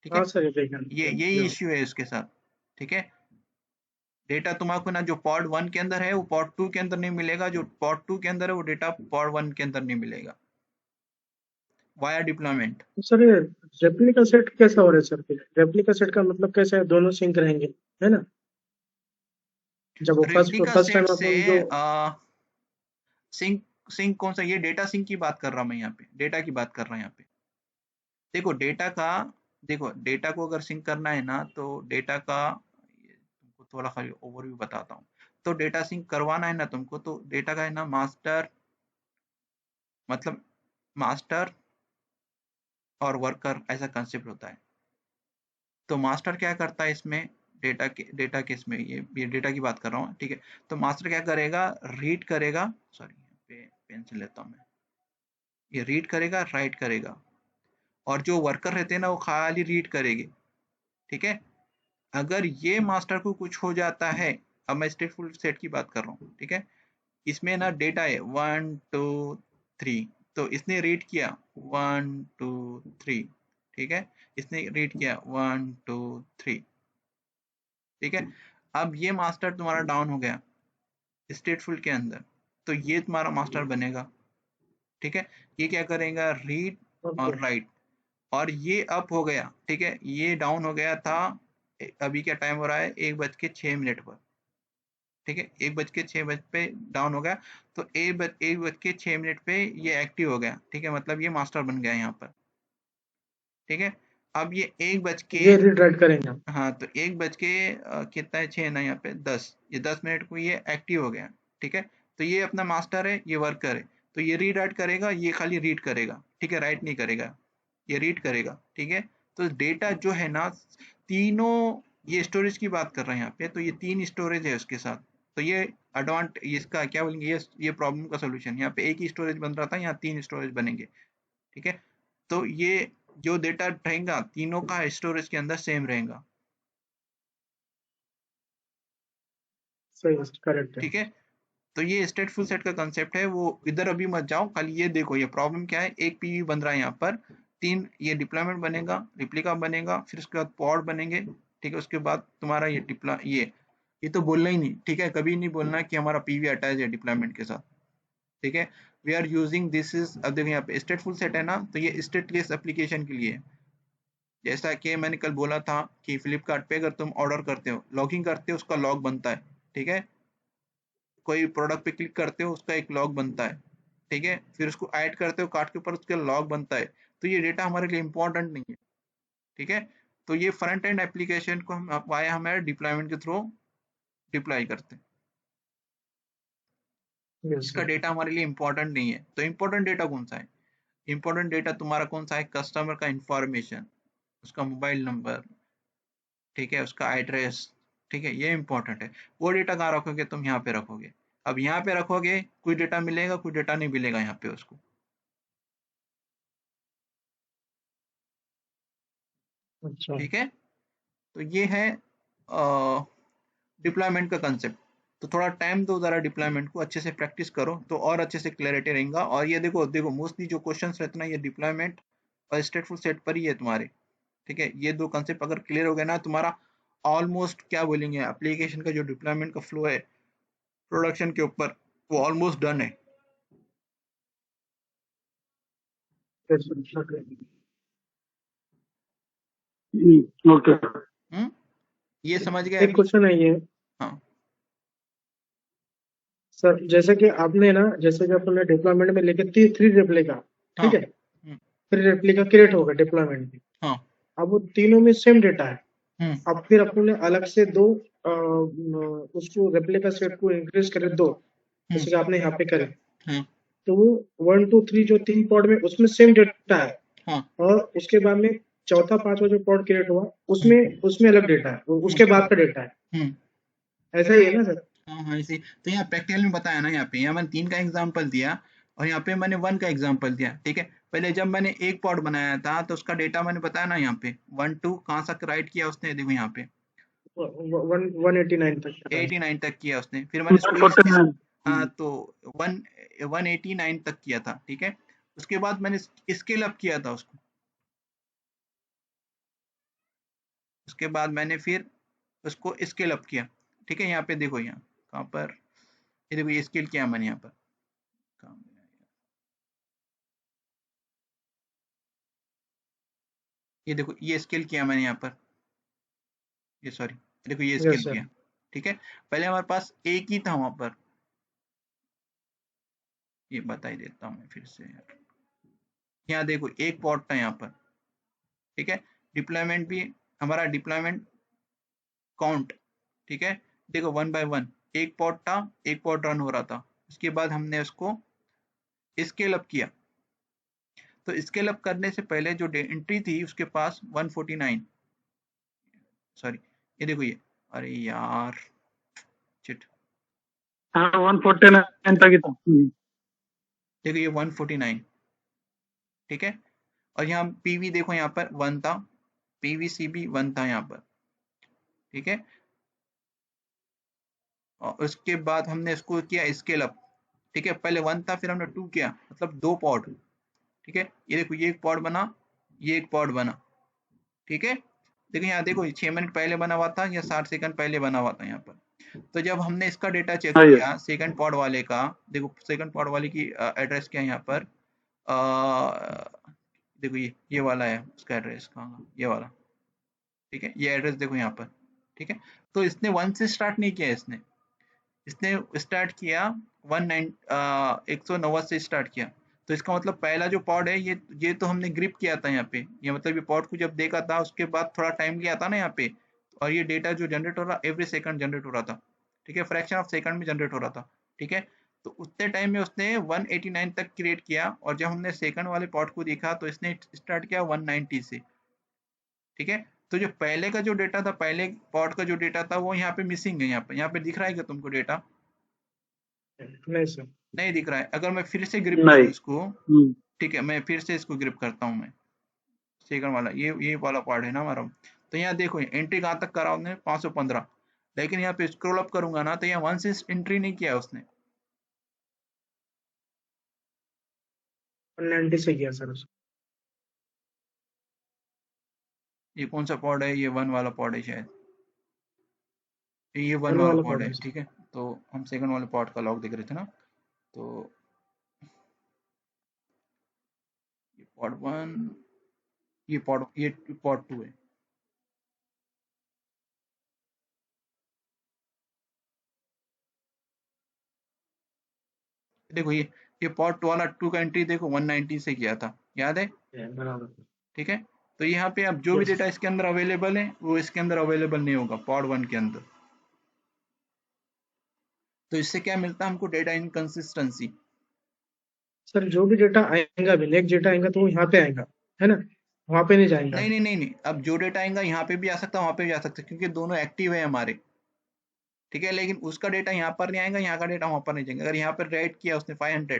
ठीक है। हाँ सर ये देखा यही इश्यू है इसके साथ, ठीक है। डेटा तुम्हारा ना जो पॉड 1 के अंदर है वो पॉड 2 के अंदर नहीं मिलेगा, जो पॉड 2 के अंदर है वो डेटा पॉड 1 के अंदर नहीं मिलेगा, वाया डिप्लॉयमेंट। तो सर ये रेप्लिका सेट कैसा हो रहा है सर, फिर रेप्लिका सेट का मतलब कैसा है, दोनों सिंक रहेंगे है ना, जब वो first replica first time set से अपन जो सिंक सिंक कौन सा, ये डेटा सिंक की बात कर रहा हूँ मैं, यहाँ पे डेटा की बात कर रहा हूँ यहाँ पे। देखो डेटा का, देखो डेटा को अगर सिंक करना है ना, तो डेटा का ये तुमको थोड़ा खाली ओवरव्यू बताता हूँ। तो डेटा सिंक करवाना है ना तुमको, तो डेटा का है ना मास्टर, मतलब मास्टर और वर्कर ऐसा कंसेप्ट होता है। तो मास्टर क्या करता है इसमें, डेटा के इसमें ये डेटा की बात कर रहा हूँ, ठीक है। तो मास्टर क्या करेगा, रीड करेगा, सॉरी यहाँ पे पेन से लेता हूँ मैं, ये रीड करेगा राइट करेगा, और जो वर्कर रहते हैं ना वो खाली रीड करेंगे, ठीक है। अगर ये मास्टर को कुछ हो जाता है, अब मैं स्टेटफुल सेट की बात कर रहा हूँ, ठीक है, इसमें ना डेटा है 1 2 3, तो इसने रीड किया 1 2 3, ठीक है, इसने रीड किया 1 2 3, ठीक है। अब ये मास्टर तुम्हारा डाउन हो गया स्टेटफुल के अंदर, तो ये तुम्हारा मास्टर बनेगा, ठीक है। ये क्या करेगा, रीड ओके। और राइट, और ये अप हो गया, ठीक है, ये डाउन हो गया था। अभी क्या टाइम हो रहा है, 1:06 पर, ठीक है, 1:06 पे डाउन हो गया, तो 1:06 पे ये एक्टिव हो गया, ठीक है, मतलब ये मास्टर बन गया यहाँ पर, ठीक है। अब ये 1 बज के, ये रीड राइट करेंगे हम। हाँ, तो 1 बज के कितना है, 6 ना, यहाँ पे 10, ये 10 मिनट को ये एक्टिव हो गया, ठीक है। तो ये अपना मास्टर है, ये वर्कर है, तो ये रीड राइट करेगा, ये खाली रीड करेगा, ठीक है, राइट नहीं करेगा, ये रीड करेगा, ठीक है। तो डेटा जो है ना, तीनों, ये स्टोरेज की बात कर रहे हैं यहाँ पे, तो ये 3 स्टोरेज है उसके साथ, तो ये इसका क्या बोलेंगे, ये प्रॉब्लम का सोल्यूशन, यहाँ पे एक ही स्टोरेज बन रहा था, यहाँ 3 स्टोरेज बनेंगे, ठीक है। तो ये जो डेटा रहेगा तीनों का स्टोरेज के अंदर सेम रहेगा, सही है, करेक्ट है। ठीक है। तो ये स्टेटफुल सेट का कंसेप्ट है, वो इधर अभी मत जाओ, खाली ये देखो ये प्रॉब्लम क्या है। एक पीवी बन रहा है यहाँ पर, 3 ये डिप्लॉयमेंट बनेगा, रिप्लिका बनेगा, फिर उसके बाद पॉड बनेंगे, ठीक है। उसके बाद तुम्हारा ये तो बोलना ही नहीं, ठीक है, कभी नहीं बोलना कि हमारा पीवी अटैच है डिप्लॉयमेंट के साथ, ठीक है। We are using this is, अब देखो यहाँ पे स्टेटफुल सेट है ना, तो ये स्टेटलेस एप्लीकेशन के लिए है। जैसा कि मैंने कल बोला था कि फ्लिपकार्ट पे अगर तुम ऑर्डर करते हो, लॉगिंग करते हो, उसका लॉग बनता है, ठीक है। कोई प्रोडक्ट पे क्लिक करते हो, उसका एक लॉग बनता है, ठीक है। फिर उसको ऐड करते हो कार्ट के ऊपर, उसका लॉग बनता है। तो ये डेटा हमारे लिए इंपॉर्टेंट नहीं है, ठीक है। तो ये फ्रंट एंड एप्लीकेशन को हम वाया हमारे डिप्लॉयमेंट के थ्रू डिप्लॉय करते हैं, यस इसका सर। डेटा हमारे लिए इंपॉर्टेंट नहीं है। तो इंपॉर्टेंट डेटा कौन सा है, इंपॉर्टेंट डेटा तुम्हारा कौन सा है, कस्टमर का इंफॉर्मेशन, उसका मोबाइल नंबर, ठीक है, उसका एड्रेस, ठीक है, ये इंपॉर्टेंट है। वो डेटा कहाँ रखोगे, तुम यहाँ पे रखोगे। अब यहाँ पे रखोगे, कोई डेटा मिलेगा, कोई डेटा नहीं मिलेगा यहाँ पे उसको, अच्छा। ठीक है। तो ये है डिप्लॉयमेंट का कंसेप्ट। तो थोड़ा टाइम दो जरा, डिप्लॉयमेंट को अच्छे से प्रैक्टिस करो तो और अच्छे से क्लैरिटी रहेगा। और ये देखो देखो मोस्टली जो क्वेश्चंस रहते हैं ना, ये डिप्लॉयमेंट और स्टेटफुल सेट पर ही है तुम्हारे, ठीक है। ये दो कंसेप्ट अगर क्लियर हो गया ना, तुम्हारा ऑलमोस्ट क्या बोलेंगे, एप्लीकेशन का जो डिप्लॉयमेंट का फ्लो है प्रोडक्शन के ऊपर, वो ऑलमोस्ट डन है। Yes sir. ओके। हम्म, ये समझ गए एक अभी। क्वेश्चन है ये हाँ सर, जैसे कि आपने ना, जैसे कि आपने डिप्लॉयमेंट में लेके 3 रेप्लिका, हाँ। ठीक है, 3 रेप्लिका क्रिएट हो गए डिप्लॉयमेंट में। हाँ। अब वो तीनों में सेम डेटा है। हम्म। अब फिर अपने अलग से दो उसको रेप्लिका सेट को इंक्रीज करे दो, हम्म। जैसे कि आपने यहाँ पे करे, हाँ। तो वो 1 2 3 जो 3 पॉड में उसमें सेम डेटा है। हाँ। और उसके बाद में चौथा 5वां जो पॉड क्रिएट हुआ, हम्म। उसमें उसमें अलग डेटा है, वो हम्म। उसके बाद का डेटा है। हम्म। ऐसा ही है ना सर? हाँ हाँ, इसे तो यहाँ प्रैक्टिकल में बताया ना, यहाँ मैंने 3 का एग्जांपल दिया और यहाँ पे मैंने 1 का एग्जांपल दिया, ठीक है। पहले जब मैंने एक पॉड बनाया था तो उसका डेटा मैंने बताया ना, यहाँ पे 1 2 कहाँ तक राइट किया उसने, देखो यहाँ पे 189 तक का है। 89 तक किया उसने। फिर मैंने इसको हाँ, 149। तो 189 तक किया था, ठीक है। उसके बाद मैंने स्केल अप किया था उसको, उसके बाद मैंने फिर उसको स्केल अप किया, ठीक है। यहाँ पे देखो, यहाँ कहाँ पर, ये देखो ये स्केल किया मैंने यहाँ पर, कहाँ गया यार? ये देखो ये स्केल किया मैंने यहाँ पर, ये सॉरी, देखो ये यस स्केल सर। किया, ठीक है। पहले हमारे पास एक ही था वहां पर, ये बता ही देता हूँ मैं फिर से यार। यहाँ देखो एक पॉट था यहाँ पर, ठीक है। डिप्लॉयमेंट भी, हमारा डिप्लॉयमेंट काउंट, ठीक है। देखो 1 बाय 1 एक पॉट था, एक पॉट रन हो रहा था। उसके बाद हमने उसको स्केल अप किया, तो स्केल अप करने से पहले जो एंट्री थी उसके पास 149, सॉरी, ये देखो ये, अरे यार चिट, हाँ 149 तक ही था। देखो ये 149, ठीक है। और यहाँ पीवी देखो यहाँ पर 1 था, पीवीसीबी 1 था यहाँ पर, ठीक है। और उसके बाद हमने इसको किया स्केल अप, ठीक है। पहले 1 था, फिर हमने 2 किया, मतलब 2 पॉड, ठीक है। ये देखो ये एक पॉड बना, ये एक पॉड बना, ठीक है। देखो यहाँ देखो 6 मिनट पहले बना हुआ था या 60 सेकंड पहले बना हुआ था यहाँ पर। तो जब हमने इसका डेटा चेक हाँ यस। किया सेकंड पॉड वाले का, देखो सेकंड पॉड वाले की एड्रेस क्या है यहाँ पर, देखो ये वाला है उसका एड्रेस, कहाँ, ये वाला, ठीक है। ये एड्रेस देखो यहाँ पर, ठीक है। तो इसने 1 से स्टार्ट नहीं किया, इसने इसने स्टार्ट किया 190 से स्टार्ट किया। तो इसका मतलब पहला जो पॉड है ये तो हमने ग्रिप किया था यहाँ पे, ये मतलब ये पॉड को जब देखा था उसके बाद थोड़ा टाइम लिया था ना यहाँ पे, और ये डेटा जो जनरेट हो रहा एवरी सेकंड जनरेट हो रहा था, ठीक है। फ्रैक्शन ऑफ सेकंड में जनरेट हो रहा था, ठीक है। तो उतने टाइम में उसने 189 तक क्रिएट किया, और जब हमने सेकंड वाले पॉड को देखा तो इसने स्टार्ट किया 190 से, ठीक है। तो जो पहले का जो डेटा था, पहले पॉड का जो डेटा था वो यहाँ पे मिसिंग है, यहाँ पे दिख रहा है क्या तुमको डेटा? नहीं सर। नहीं दिख रहा है। अगर मैं फिर से ग्रिप नहीं। करूँ इसको, ठीक है, मैं फिर से इसको ग्रिप करता हूँ मैं, सेकंड वाला ये वाला पार्ट है ना हमारा। तो यहाँ देखो एंट्री कहाँ तक करा उसने, 515, लेकिन यहाँ पे स्क्रॉल अप करूंगा ना तो यहाँ 1 से एंट्री नहीं किया उसने। 190 से किया सर उसको। ये कौन सा पॉड है? ये 1 वाला पॉड है शायद, ये 1 वन वाला वाला पॉड पॉड है, है सर। ठीक है। तो हम सेकंड वाले पॉड का लॉग देख रहे थे ना, तो ये पॉड 1, ये पॉड 2 है। देखो ये पॉड 2 वाला 2 का एंट्री देखो 190 से किया था, याद है, बराबर। ठीक है। तो यहाँ पे अब जो भी यस डेटा इसके अंदर अवेलेबल है वो इसके अंदर अवेलेबल नहीं होगा पॉड 1 के अंदर। तो इससे क्या मिलता है हमको? Data inconsistency. सर, जो भी डेटा आएगा भी, नेक्स्ट डेटा आएगा तो वो यहाँ पे आएगा, है ना, वहाँ पे नहीं जाएगा। नहीं नहीं नहीं नहीं, अब जो डेटा आएगा यहाँ पे भी आ सकता है, वहां पे भी आ सकता है, क्योंकि दोनों एक्टिव है हमारे, ठीक है। लेकिन उसका डेटा यहाँ पर नहीं आएगा, यहाँ का डेटा वहां पर नहीं जाएगा। अगर यहाँ पर राइट किया उसने 500,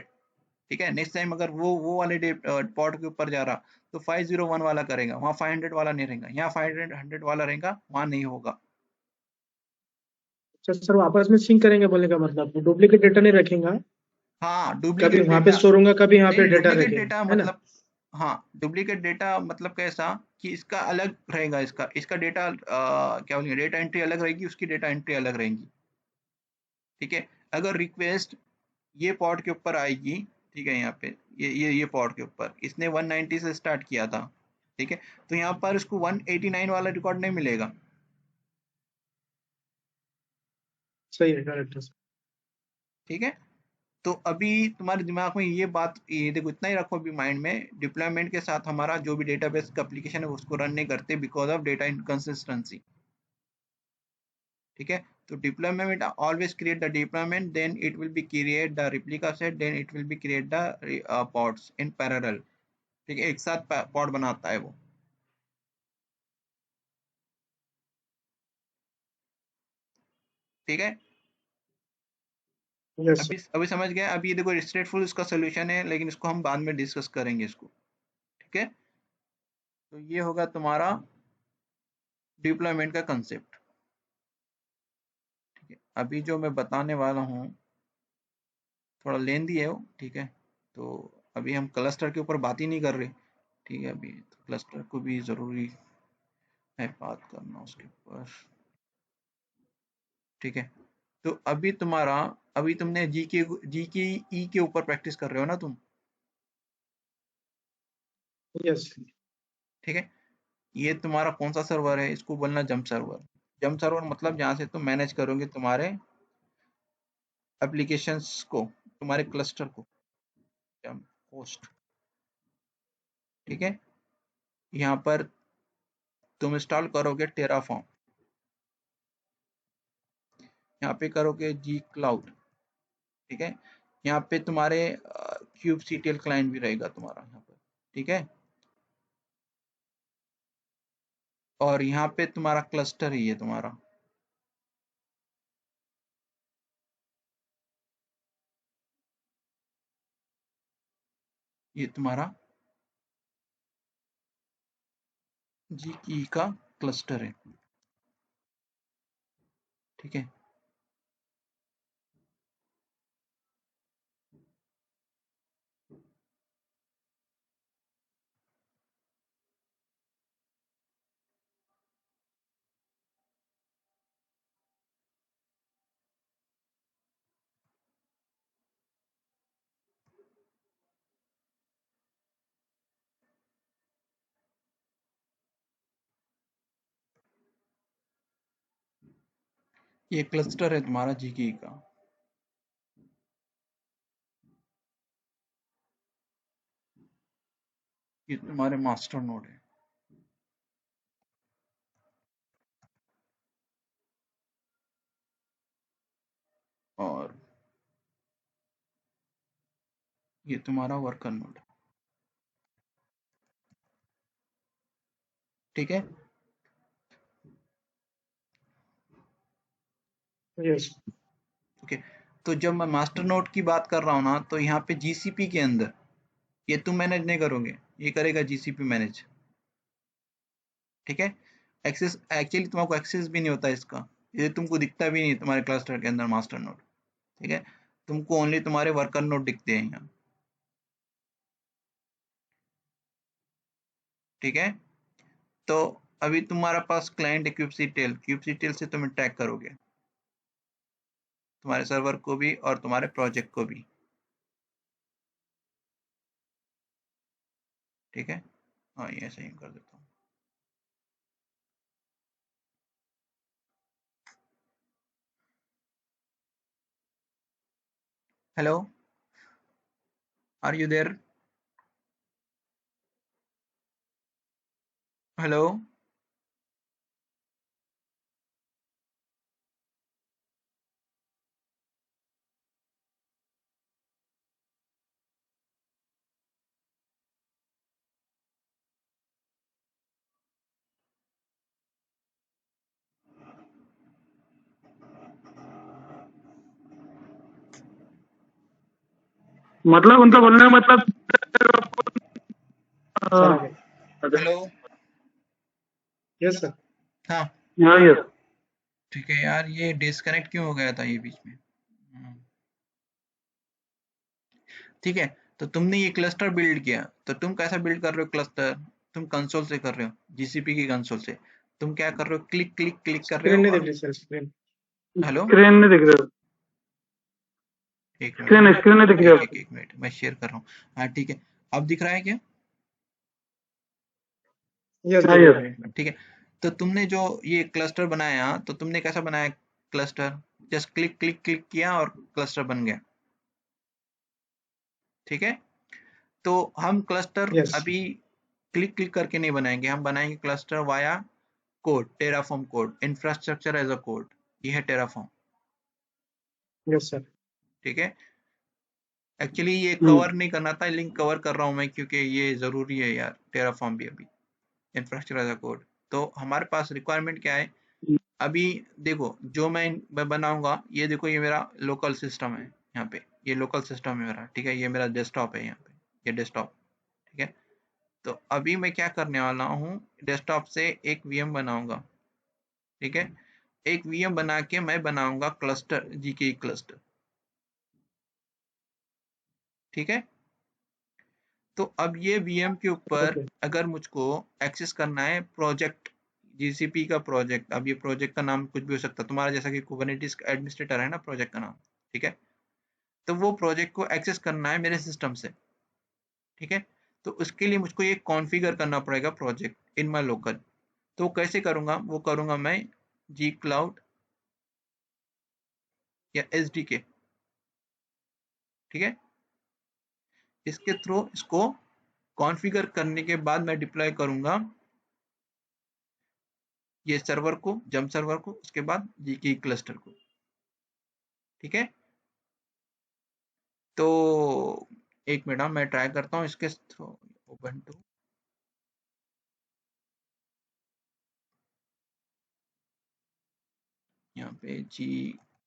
ठीक है, नेक्स्ट टाइम अगर वो वाले पॉड के ऊपर जा रहा तो 501 वाला करेगा, वहाँ 500 वाला नहीं रहेगा, यहाँ 500 वाला रहेगा, वहां नहीं होगा। अच्छा सर, वो आपस में सिंक करेंगे बोलने का मतलब, डुप्लीकेट डेटा नहीं रखेगा। हाँ कभी डुप्लीकेट वहां पे डेटा, स्टोर होगा, कभी यहाँ नहीं पे नहीं, डेटा डुप्लीकेट रखेगा, डेटा है ना। मतलब, हाँ डुप्लीकेट डेटा मतलब कैसा कि इसका अलग रहेगा, इसका इसका डेटा क्या बोलेंगे, डेटा एंट्री अलग रहेगी, उसकी डेटा एंट्री अलग रहेगी, ठीक है। अगर रिक्वेस्ट ये पॉड के ऊपर आएगी, ठीक है, यहाँ पे ये पॉड के ऊपर इसने 190 से स्टार्ट किया था, ठीक है। तो यहाँ पर इसको 189 वाला रिकॉर्ड नहीं मिलेगा, सही है, करेक्ट है सर। ठीक है। तो अभी तुम्हारे दिमाग में ये बात, ये देखो इतना ही रखो अभी माइंड में, डिप्लॉयमेंट के साथ हमारा जो भी डेटाबेस का एप्लीकेशन है उसको रन नहीं करते बिकॉज ऑफ डेटा इनकंसिस्टेंसी, ठीक है। तो deployment always create the deployment, then it will be create the replica set, then it will be create the pods in parallel, ठीक है, एक साथ पॉड बनाता है वो, ठीक है। यस अभी सर। अभी समझ गए? अभी ये देखो स्ट्रेटफुल इसका सोल्यूशन है, लेकिन इसको हम बाद में डिस्कस करेंगे इसको, ठीक है। तो ये होगा तुम्हारा डिप्लॉयमेंट का कंसेप्ट, ठीक है। अभी जो मैं बताने वाला हूँ थोड़ा लेंदी है वो, ठीक है। तो अभी हम क्लस्टर के ऊपर बात ही नहीं कर रहे, ठीक है। अभी तो क्लस्टर को भी जरूरी है बात करना उसके ऊपर, ठीक है। तो अभी तुम्हारा, अभी तुमने जी के ई के ऊपर प्रैक्टिस कर रहे हो ना तुम, यस। ठीक है। ये तुम्हारा कौन सा सर्वर है? इसको बोलना जंप सर्वर। जंप सर्वर मतलब जहाँ से तुम मैनेज करोगे तुम्हारे एप्लीकेशंस को, तुम्हारे क्लस्टर को, जंप होस्ट, ठीक है। यहाँ पर तुम इंस्टॉल करोगे टेराफॉर्म, यहाँ पे करोगे जी क्लाउड, ठीक है। यहाँ पे तुम्हारे क्यूब सीटीएल क्लाइंट भी रहेगा तुम्हारा यहाँ पर, ठीक है। और यहाँ पे तुम्हारा क्लस्टर ही है तुम्हारा, ये तुम्हारा जी की का क्लस्टर है, ठीक है। ये क्लस्टर है तुम्हारा जी की का, ये तुम्हारे मास्टर नोड है, और ये तुम्हारा वर्कर नोड है, ठीक है। यस। ओके, तो जब मैं मास्टर नोड की बात कर रहा हूँ ना, तो यहाँ पे जीसीपी के अंदर ये तुम मैनेज नहीं करोगे, ये करेगा जीसीपी मैनेज, ठीक है। एक्सेस एक्चुअली तुमको एक्सेस भी नहीं होता इसका, ये तुमको दिखता भी नहीं तुम्हारे क्लस्टर के अंदर मास्टर नोड, ठीक है। तुमको ओनली तुम्हारे वर्कर नोड दिखते हैं यहाँ, ठीक है। तो अभी तुम्हारा पास क्लाइंट है क्यूबसीटेल से तुम ट्रैक करोगे तुम्हारे सर्वर को भी और तुम्हारे प्रोजेक्ट को भी, ठीक है। हाँ, ये ऐसे ही कर देता हूँ। Hello, are you there? Hello. मतलब उनका बोलने का मतलब सर आ गए। हेलो। Yes sir. हाँ, हाँ यस। ठीक है यार, ये डिस्कनेक्ट क्यों हो गया था ये बीच में? ठीक है। तो तुमने ये क्लस्टर बिल्ड किया, तो तुम कैसा बिल्ड कर रहे हो क्लस्टर? तुम कंसोल से कर रहे हो, जीसीपी की कंसोल से। तुम क्या कर रहे हो? क्लिक क्लिक क्लिक कर रहे स्क्रीन हो नहीं दिख और रही सर, स्क्रीन। हेलो, स्क्रीन नहीं दिख रही, एक मिनट, स्क्रीन स्क्रीन नहीं दिख एक रही। एक एक मिनट, मैं शेयर कर रहा हूँ। हाँ, ठीक है। अब दिख रहा है क्या? यस हाँ दिख यस। रहा है। ठीक है। तो तुमने जो ये क्लस्टर बनाया, तो तुमने कैसा बनाया cluster? Just click click click किया और क्लस्टर बन गया, ठीक है। तो हम क्लस्टर यस। अभी क्लिक क्लिक करके नहीं बनाएंगे, हम बनाएंगे cluster via code, Terraform code, infrastructure as a code. ये है टेराफॉर्म, यस सर। ठीक है। एक्चुअली ये हम्म। कवर नहीं करना था, लिंक कवर कर रहा हूँ मैं, क्योंकि ये जरूरी है यार, टेराफॉर्म भी अभी इंफ्रास्ट्रक्चर एज अ कोड। तो हमारे पास रिक्वायरमेंट क्या है अभी? देखो, जो मैं बनाऊंगा, ये देखो, ये मेरा लोकल सिस्टम है यहाँ पे, ये लोकल सिस्टम है मेरा, ठीक है। ये मेरा डेस्कटॉप है यहाँ पे, ये डेस्कटॉप, ठीक है। तो अभी मैं क्या करने वाला हूँ, डेस्कटॉप से एक वीएम बनाऊंगा, ठीक है। एक वीएम बना के मैं बनाऊंगा क्लस्टर, जीके क्लस्टर, ठीक है। तो अब ये वीएम के ऊपर ओके। अगर मुझको एक्सेस करना है प्रोजेक्ट, जीसीपी का प्रोजेक्ट, अब ये प्रोजेक्ट का नाम कुछ भी हो सकता है तुम्हारा, जैसा कि कुबरनेटिस एडमिनिस्ट्रेटर है ना प्रोजेक्ट का नाम, ठीक है। तो वो प्रोजेक्ट को एक्सेस करना है मेरे सिस्टम से, ठीक है। तो उसके लिए मुझको ये कॉन्फ़िगर करना पड़ेगा प्रोजेक्ट इन माई लोकल। तो कैसे करूँगा? वो करूँगा मैं जी क्लाउड या एसडीके, ठीक है। इसके थ्रू इसको कॉन्फ़िगर करने के बाद मैं डिप्लॉय करूँगा ये सर्वर को, जम सर्वर को, उसके बाद जीके क्लस्टर को, ठीक है। तो एक मिनट, मैं ट्राई करता हूँ इसके थ्रू, ओपन टू, यहाँ पे जी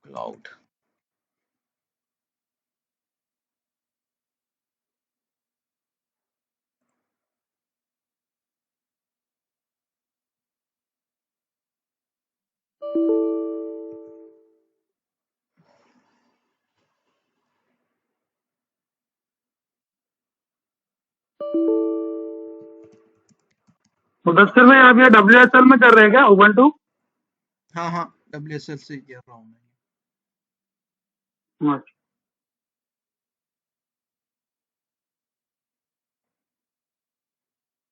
क्लाउड, मुदस्सिर भाई, आप ये WSL में कर रहे हैं क्या उबंटू? हाँ हाँ, WSL से कर रहा हूँ मैं। अच्छा।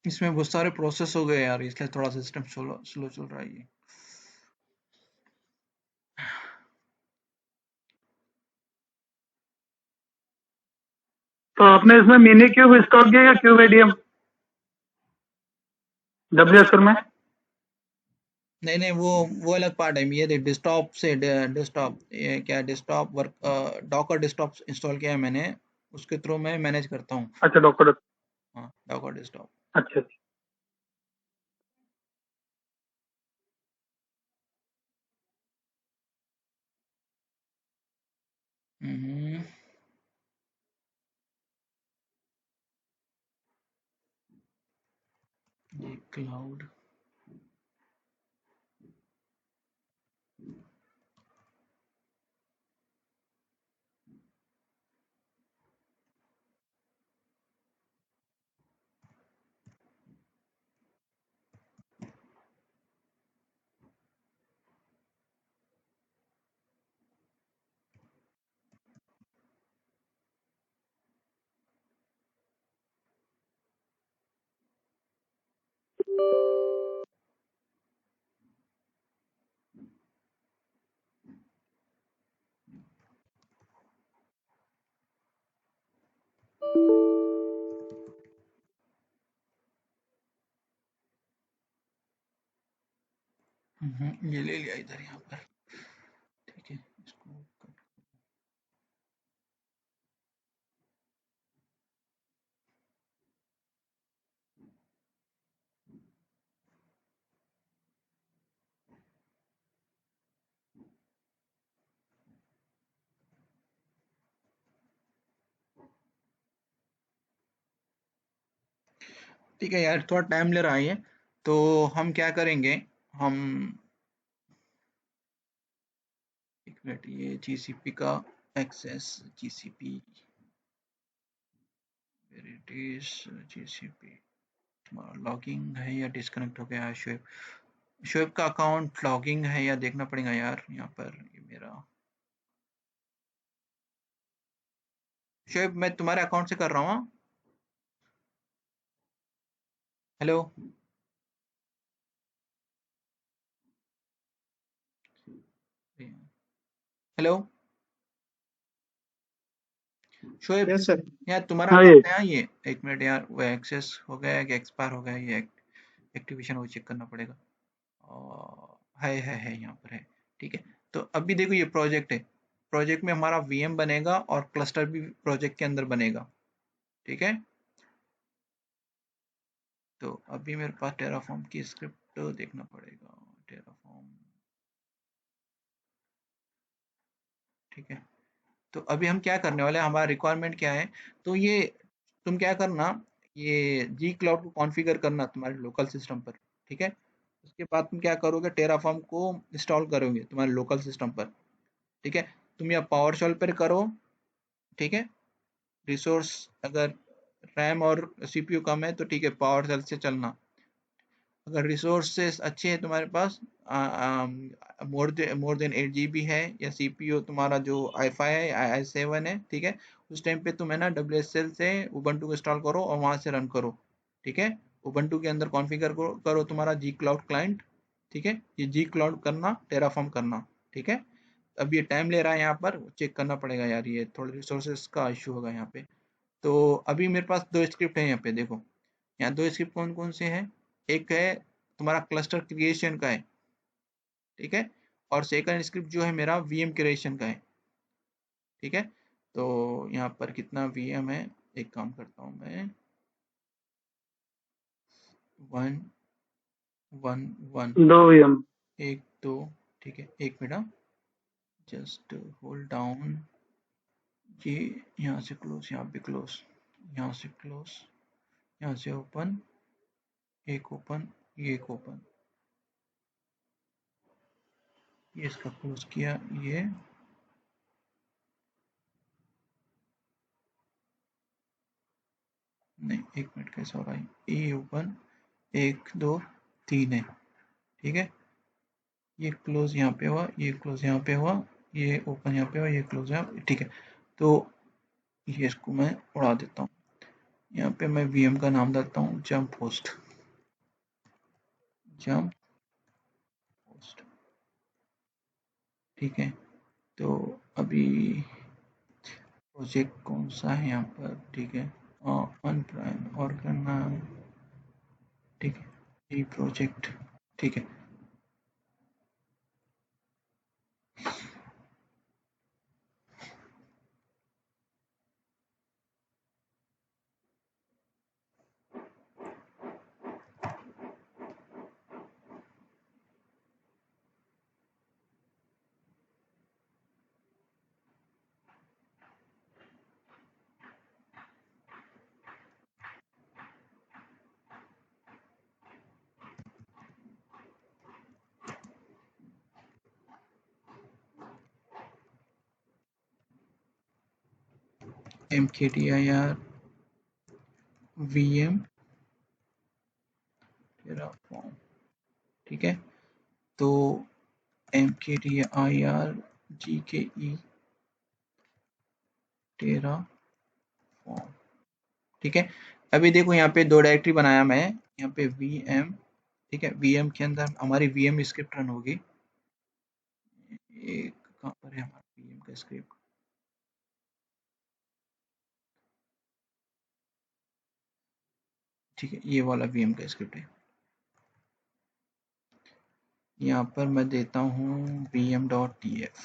इसमें बहुत सारे प्रोसेस हो गए यार, इसलिए थोड़ा सिस्टम स्लो स्लो चल रहा है ये। तो आपने इसमें मिनी क्यूब इंस्टॉल किया या क्यूब एडीएम WSL में? नहीं नहीं, वो अलग पार्ट है। ये देख, डेस्कटॉप से डेस्कटॉप, ये क्या desktop work, Docker desktop install किया है मैंने, उसके थ्रू मैं मैनेज करता हूँ। अच्छा डॉक्टर। हाँ, डॉकर डेस्कटॉप। अच्छा अच्छा। हम्म, ये क्लाउड। ये ले लिया इधर यहाँ पर, ठीक है। इसको ठीक है यार, थोड़ा टाइम ले रहा है ये। तो हम क्या करेंगे, हम एक मिनट, ये जीसीपी का access, GCP where it is, GCP तुम्हारा लॉगिंग है या डिस्कनेक्ट हो गया है? शोएब, शोएब का अकाउंट लॉगिंग है या देखना पड़ेगा यार यहाँ पर। ये मेरा शोएब, मैं तुम्हारे अकाउंट से कर रहा हूँ। Hello, hello Shoaib, yes sir. यार तुम्हारा हाँ ये। अकाउंट है ये? एक मिनट यार, वो एक्सेस हो गया है कि एक्सपायर हो गया है? ये एक्टिवेशन वो चेक करना पड़ेगा। है यहाँ पर है, ठीक है। तो अभी देखो, ये प्रोजेक्ट है, प्रोजेक्ट में हमारा वीएम बनेगा और क्लस्टर भी प्रोजेक्ट के अंदर बनेगा, ठीक है। तो अभी मेरे पास टेराफॉर्म की स्क्रिप्ट देखना पड़ेगा, टेराफॉर्म, ठीक है। तो अभी हम क्या करने वाले हैं, हमारा रिक्वायरमेंट क्या है, तो ये तुम क्या करना, ये जी क्लाउड को कॉन्फ़िगर करना तुम्हारे लोकल सिस्टम पर, ठीक है। उसके बाद तुम क्या करोगे, टेराफॉर्म को इंस्टॉल करोगे तुम्हारे लोकल सिस्टम पर, ठीक है। तुम या पावर शेल पर करो, ठीक है। रिसोर्स अगर रैम और सीपीयू कम है तो ठीक है, पावर शेल से चलना। अगर रिसोर्सेस अच्छे हैं तुम्हारे पास, मोर देन 8 GB है, या सीपीयू तुम्हारा जो i5 है, i7 है, ठीक है, उस टाइम पे तुम है ना WSL से उबंटू को इंस्टॉल करो और वहां से रन करो, ठीक है। उबंटू के अंदर कॉन्फ़िगर करो तुम्हारा जी क्लाउड क्लाइंट, ठीक है। ये जी क्लाउड करना, टेराफॉर्म करना, ठीक है। अब ये टाइम ले रहा है, यहाँ पर चेक करना पड़ेगा यार, ये थोड़े रिसोर्सेज का इशू होगा यहाँ पे। तो अभी मेरे पास दो स्क्रिप्ट है यहाँ पे, देखो यहाँ दो स्क्रिप्ट कौन कौन से हैं। एक है तुम्हारा क्लस्टर क्रिएशन का है, ठीक है। और सेकंड स्क्रिप्ट जो है मेरा वीएम क्रिएशन का है, ठीक है। तो यहाँ पर कितना वीएम है, एक काम करता हूँ मैं, 1 1 1, 2 VM। एक दो, ठीक है, एक मिनट, जस्ट होल्ड डाउन। ये यहाँ से क्लोज, यहाँ पे क्लोज, यहाँ से क्लोज, यहाँ से ओपन, एक ओपन, ये एक ओपन, ये इसका क्लोज किया, ये नहीं, 1 मिनट, कैसा हो रहा है? ए ओपन 1 2 3 है, ठीक है। ये क्लोज यहाँ पे हुआ, ये क्लोज यहाँ पे हुआ, ये ओपन यहाँ पे हुआ, ये क्लोज यहाँ, ठीक है। तो ये इसको मैं उड़ा देता हूँ। यहाँ पे मैं वीएम का नाम देता हूँ जंप होस्ट, जंप होस्ट, ठीक है। तो अभी प्रोजेक्ट कौन सा है यहाँ पर, ठीक है, ऑन प्राइम और करना, ठीक है, ये प्रोजेक्ट, ठीक है। mkdir vm terraform, ठीक है। तो mkdir gke terraform, ठीक है। अभी देखो यहाँ पे 2 डायरेक्टरी बनाया मैं, यहाँ पे vm, ठीक है। vm के अंदर हमारी vm स्क्रिप्ट रन होगी। एक कहाँ पर है हमारा vm का स्क्रिप्ट, ठीक है, ये वाला vm का स्क्रिप्ट है। यहाँ पर मैं देता हूँ vm.tf,